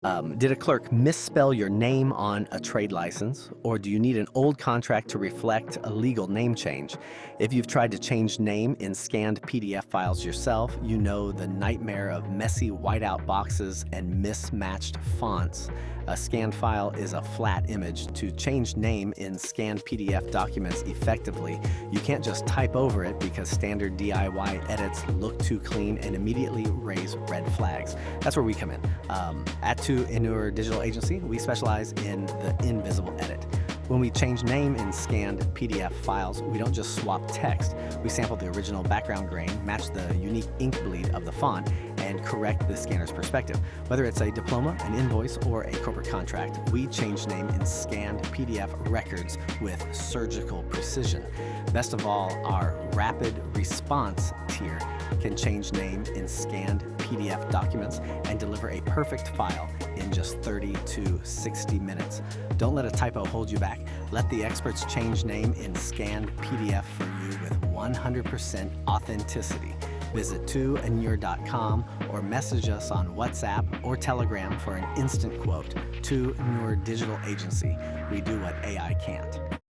Did a clerk misspell your name on a trade license, or do you need an old contract to reflect a legal name change? If you've tried to change name in scanned PDF files yourself, you know the nightmare of messy whiteout boxes and mismatched fonts. A scanned file is a flat image. To change name in scanned PDF documents effectively, you can't just type over it because standard DIY edits look too clean and immediately raise red flags. That's where we come in. At in your digital agency, we specialize in the invisible edit. When we change name in scanned PDF files, we don't just swap text. We sample the original background grain, match the unique ink bleed of the font, and correct the scanner's perspective. Whether it's a diploma, an invoice, or a corporate contract, we change name in scanned PDF records with surgical precision. Best of all, our rapid response tier can change name in scanned PDF documents and deliver a perfect file in just 30 to 60 minutes. Don't let a typo hold you back. Let the experts change name in scanned PDF for you with 100% authenticity. Visit toanure.com or message us on WhatsApp or Telegram for an instant quote. To Your Digital Agency. We do what AI can't.